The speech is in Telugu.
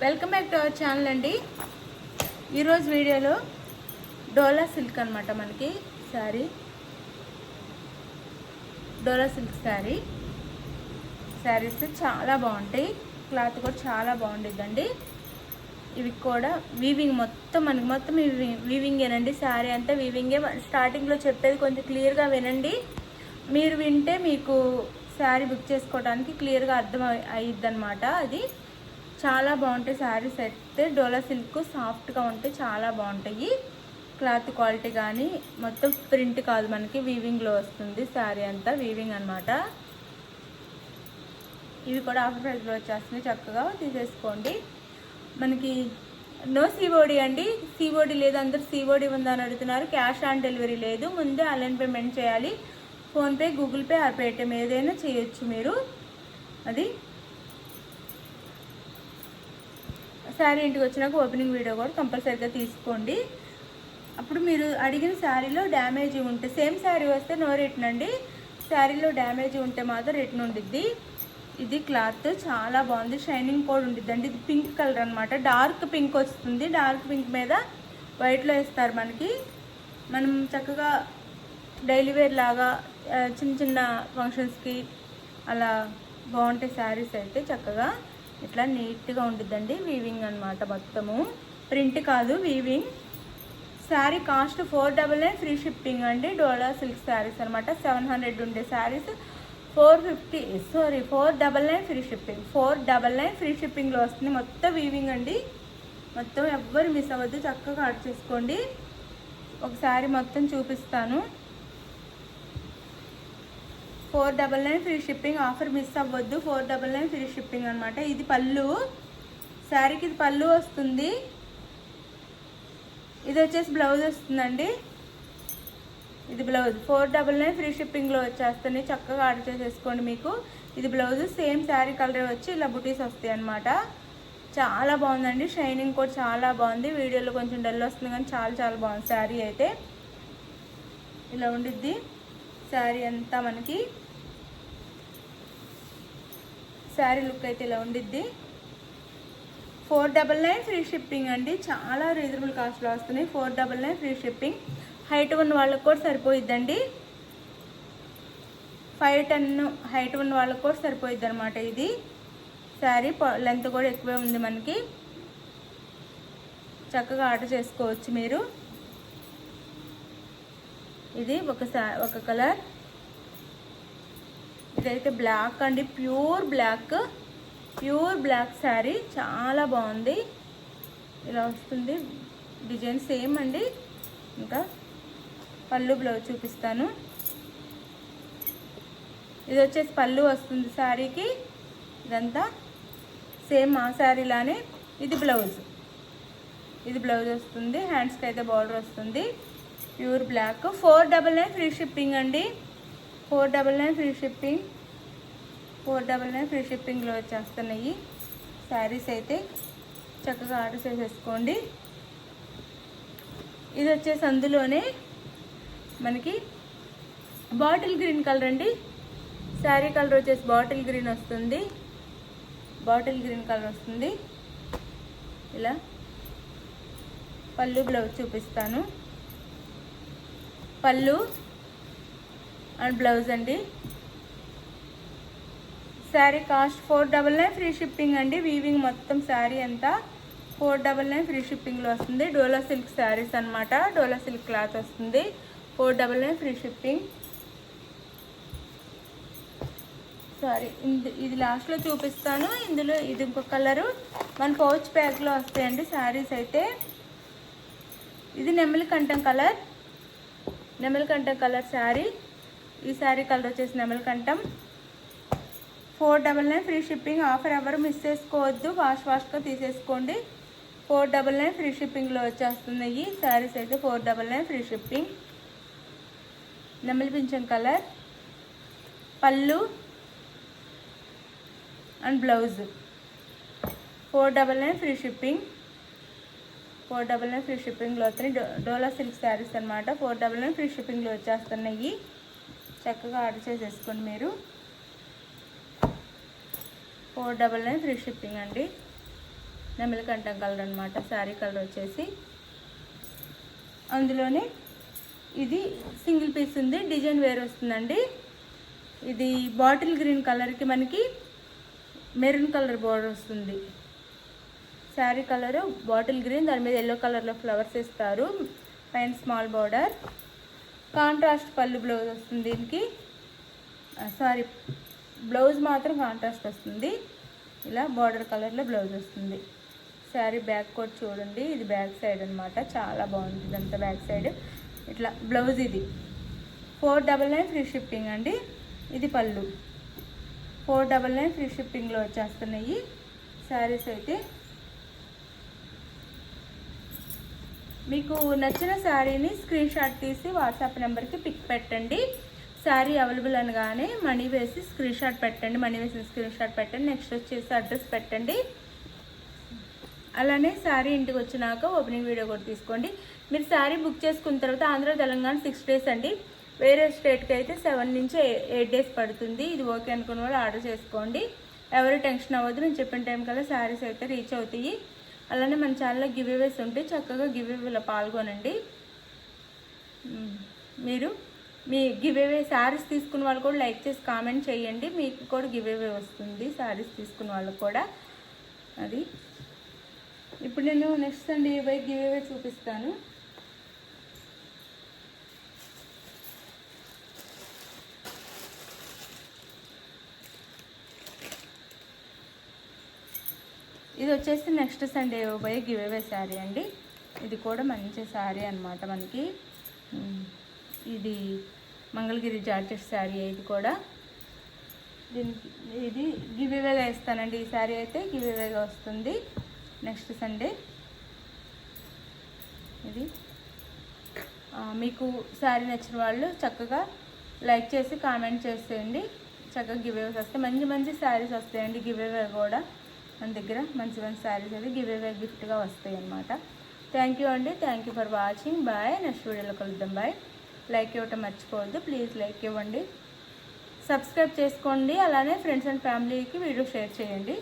Welcome back to our channel అండి. ఈరోజు వీడియోలో డోలా సిల్క్ అనమాట. మనకి డోలా సిల్క్ శారీస్ చాలా బాగుంటాయి. క్లాత్ కూడా చాలా బాగుంటుందండి. ఇవి కూడా వీవింగ్ మొత్తం వీవింగేనండి. శారీ అంతా వీవింగే. స్టార్టింగ్లో చెప్పేది కొంచెం క్లియర్గా వినండి. మీరు వింటే మీకు శారీ బుక్ చేసుకోవడానికి క్లియర్గా అర్థం అయ్యిద్ది అనమాట. అది చాలా బాగుంటాయి శారీస్ అయితే. డోలా సిల్క్ సాఫ్ట్గా ఉంటాయి, చాలా బాగుంటాయి. క్లాత్ క్వాలిటీ కానీ మొత్తం ప్రింట్ కాదు, మనకి వీవింగ్లో వస్తుంది. శారీ అంతా వీవింగ్ అనమాట. ఇవి కూడా ఆఫర్ ప్రైస్లో వచ్చేస్తున్నాయి, చక్కగా తీసేసుకోండి. మనకి నో సిఓడి అండి. సిఓడి లేదు, అందరు సిఓడి ఉందని అడుగుతున్నారు. క్యాష్ ఆన్ డెలివరీ లేదు, ముందే ఆన్లైన్ పేమెంట్ చేయాలి. PhonePe, Google pay are Paytm ఏదైనా చేయొచ్చు మీరు. అది శారీ ఇంటికి వచ్చినాక ఓపెనింగ్ వీడియో కూడా కంపల్సరీగా తీసుకోండి. అప్పుడు మీరు అడిగిన శారీలో డ్యామేజ్ ఉంటే, సేమ్ శారీ వస్తే నో రిటర్న్ అండి. శారీలో డ్యామేజ్ ఉంటే మాత్రం రిటర్న్ ఉండిద్ది. ఇది క్లాత్ చాలా బాగుంది, షైనింగ్ కూడా ఉండిద్దండి. ఇది పింక్ కలర్ అనమాట. డార్క్ పింక్ వస్తుంది. డార్క్ పింక్ మీద వైట్లో వేస్తారు మనకి. మనం చక్కగా డైలీ వేర్ లాగా చిన్న చిన్న ఫంక్షన్స్కి అలా బాగుంటాయి శారీస్ అయితే. చక్కగా ఇట్లా నీట్గా ఉండిద్దండి. వీవింగ్ అనమాట, మొత్తము ప్రింట్ కాదు, weaving. Sari cost 499 free shipping అండి. డోలా సిల్క్ శారీస్ అనమాట. 700 ఉండే శారీస్ 499 ఫ్రీ షిప్పింగ్. 499 ఫ్రీ షిప్పింగ్లో వస్తుంది. మొత్తం వీవింగ్ అండి. మొత్తం ఎవ్వరు మిస్ అవ్వద్దు, చక్కగా ఆర్డర్ చేసుకోండి. ఒకసారి మొత్తం చూపిస్తాను. 499 ఫ్రీ షిప్పింగ్. ఆఫర్ మిస్ అవ్వద్దు. 499 ఫ్రీ షిప్పింగ్ అనమాట. ఇది పళ్ళు, శారీకి ఇది పళ్ళు వస్తుంది. ఇది వచ్చేసి బ్లౌజ్ వస్తుందండి. ఇది బ్లౌజ్. 499 ఫ్రీ షిప్పింగ్లో వచ్చేస్తుంది. చక్కగా ఆర్డర్ చేసేసుకోండి. మీకు ఇది బ్లౌజ్. సేమ్ శారీ కలర్ వచ్చి ఇలా బుటీస్ వస్తాయి అనమాట. చాలా బాగుందండి. షైనింగ్ కూడా చాలా బాగుంది. వీడియోలో కొంచెం డల్ వస్తుంది కానీ చాలా చాలా బాగుంది శారీ అయితే. ఇలా ఉండిద్ది శారీ అంతా. మనకి శారీ లుక్ అయితే ఇలా ఉండిద్ది. 499 ఫ్రీ షిప్పింగ్ అండి. చాలా రీజనబుల్ కాస్ట్లో వస్తున్నాయి. 499 ఫ్రీ షిప్పింగ్. హైట్ ఉన్న వాళ్ళకి కూడా సరిపోయిద్దండి. 5'10" హైట్ ఉన్న వాళ్ళకి కూడా సరిపోయిద్ది అనమాట. ఇది శారీ లెంత్ కూడా ఎక్కువే ఉంది మనకి. చక్కగా ఆర్డర్ చేసుకోవచ్చు మీరు. ఇది ఒక కలర్. ఇదైతే బ్లాక్ అండి, ప్యూర్ బ్లాక్ శారీ. చాలా బాగుంది. ఇలా వస్తుంది డిజైన్ సేమ్ అండి. ఇంకా పళ్ళు బ్లౌజ్ చూపిస్తాను. ఇది వచ్చేసి పళ్ళు వస్తుంది శారీకి. ఇదంతా సేమ్ ఆ శారీలానే. ఇది బ్లౌజ్ వస్తుంది. హ్యాండ్స్కి అయితే బార్డర్ వస్తుంది. Pure black. 499 ఫ్రీ షిప్పింగ్ అండి. 499 ఫ్రీ షిప్పింగ్. 499 ఫ్రీ షిప్పింగ్లో వచ్చేస్తున్నాయి శారీస్ అయితే. చక్కగా ఆర్డర్ చేసేసుకోండి. ఇది వచ్చేసి అందులోనే మనకి బాటిల్ గ్రీన్ కలర్ అండి. శారీ కలర్ వచ్చేసి బాటిల్ గ్రీన్ వస్తుంది. ఇలా పళ్ళు బ్లౌజ్ చూపిస్తాను. పళ్ళు అండ్ బ్లౌజ్ అండి. శారీ కాస్ట్ 499 ఫ్రీ షిప్పింగ్ అండి. వీవింగ్ మొత్తం శారీ అంతా 499 ఫ్రీ షిప్పింగ్లో వస్తుంది. డోలా సిల్క్ శారీస్ అనమాట. డోలా సిల్క్ క్లాత్ వస్తుంది. 499 ఫ్రీ షిప్పింగ్. సారీ, ఇది లాస్ట్లో చూపిస్తాను. ఇందులో ఇది ఇంకొక కలరు. మన పౌచ్ ప్యాక్లో వస్తాయండి శారీస్ అయితే. ఇది నెమలి కంఠం కలర్ శారీ. ఈ శారీ కలర్ వచ్చేసి నెమలి కంఠం. 499 ఫ్రీ షిప్పింగ్. ఆఫర్ ఎవరు మిస్ చేసుకోవద్దు, ఫాస్ట్గా తీసేసుకోండి. 499 ఫ్రీ షిప్పింగ్లో వచ్చేస్తున్నాయి శారీస్ అయితే. 499 ఫ్రీ షిప్పింగ్. నెమలి పింఛం కలర్. పళ్ళు and blouse. 499 free shipping. 499 free షిప్పింగ్లో వస్తున్నాయి. డోలా సిల్క్ శారీస్ అనమాట. 499 ఫ్రీ షిప్పింగ్లో వచ్చేస్తున్నాయి. చక్కగా ఆర్డర్ చేసేసుకోండి మీరు. 499 ఫ్రీ షిప్పింగ్ అండి. నెమలికంఠం కలర్ అనమాట శారీ కలర్ వచ్చేసి. అందులోనే ఇది సింగిల్ పీస్ ఉంది, డిజైన్ వేరే వస్తుందండి. ఇది బాటిల్ గ్రీన్ కలర్కి మనకి మెరూన్ కలర్ బోర్డర్ వస్తుంది. శారీ కలరు బాటిల్ గ్రీన్, దాని మీద ఎల్లో కలర్లో ఫ్లవర్స్ ఇస్తారు, పైన స్మాల్ బార్డర్. కాంట్రాస్ట్ పళ్ళు బ్లౌజ్ వస్తుంది దీనికి. సారీ, బ్లౌజ్ మాత్రం కాంట్రాస్ట్ వస్తుంది. ఇలా బార్డర్ కలర్లో బ్లౌజ్ వస్తుంది. శారీ బ్యాక్ కోట్ చూడండి, ఇది బ్యాక్ సైడ్ అనమాట, చాలా బాగుంది ఇదంతా బ్యాక్ సైడ్. ఇట్లా బ్లౌజ్ ఇది 499 ఫ్రీ షిప్పింగ్ అండి. ఇది పళ్ళు 499 ఫ్రీ షిప్పింగ్లో వచ్చేస్తున్నాయి శారీస్ అయితే. మీకు నచ్చిన శారీని స్క్రీన్ షాట్ తీసి వాట్సాప్ నెంబర్కి పిక్ పెట్టండి. శారీ అవైలబుల్ అనగానే మనీ వేసి స్క్రీన్ షాట్ పెట్టండి, మనీ వేసిన స్క్రీన్ షాట్ పెట్టండి. నెక్స్ట్ వచ్చేసి అడ్రస్ పెట్టండి. అలానే శారీ ఇంటికి వచ్చినాక ఓపెనింగ్ వీడియో కూడా తీసుకోండి. మీరు శారీ బుక్ చేసుకున్న తర్వాత ఆంధ్ర తెలంగాణ 6 డేస్ అండి. వేరే స్టేట్కి అయితే 7 నుంచి 8 డేస్ పడుతుంది. ఇది ఓకే అనుకున్న వాళ్ళు ఆర్డర్ చేసుకోండి. ఎవరు టెన్షన్ అవ్వద్దు, నేను చెప్పిన టైం కల్లా శారీస్ అయితే రీచ్ అవుతాయి. అలానే మన ఛానల్లో గివ్ అవేస్ ఉంటాయి, చక్కగా గివ్ అవేలో పాల్గొనండి. మీరు మీ గివ్ అవే శారీస్ తీసుకున్న వాళ్ళు కూడా లైక్ చేసి కామెంట్ చేయండి, మీకు కూడా గివ్ అవే వస్తుంది శారీస్ తీసుకున్న వాళ్ళకు కూడా. అది ఇప్పుడు నేను నెక్స్ట్ సండే గివ్ అవే చూపిస్తాను. ఇది వచ్చేసి next Sunday by give away sari అండి. ఇది కూడా మంచి శారీ అనమాట మనకి. ఇది మంగళగిరి జార్జెట్ శారీ. ఇది కూడా దీనికి ఇది గివ్ అవేగా ఇస్తానండి. ఈ శారీ అయితే గివ్ అవేగా వస్తుంది నెక్స్ట్ సండే. ఇది మీకు శారీ నచ్చిన వాళ్ళు చక్కగా లైక్ చేసి కామెంట్ చేసేయండి. చక్కగా గివ్ అవేస్ వస్తాయి, మంచి మంచి శారీస్ వస్తాయండి. గివ్ అవే కూడా మన దగ్గర మంచి మంచి శారీస్ అయితే గివ్ అవే గిఫ్ట్గా వస్తాయి అన్నమాట. థ్యాంక్ యూ అండి, thank you for watching. Bye, next వీడియోలో కలుద్దాం. బాయ్. లైక్ ఇవ్వటం మర్చిపోవద్దు, ప్లీజ్ లైక్ ఇవ్వండి, సబ్స్క్రైబ్ చేసుకోండి. అలానే ఫ్రెండ్స్ అండ్ ఫ్యామిలీకి వీడియో షేర్ చేయండి.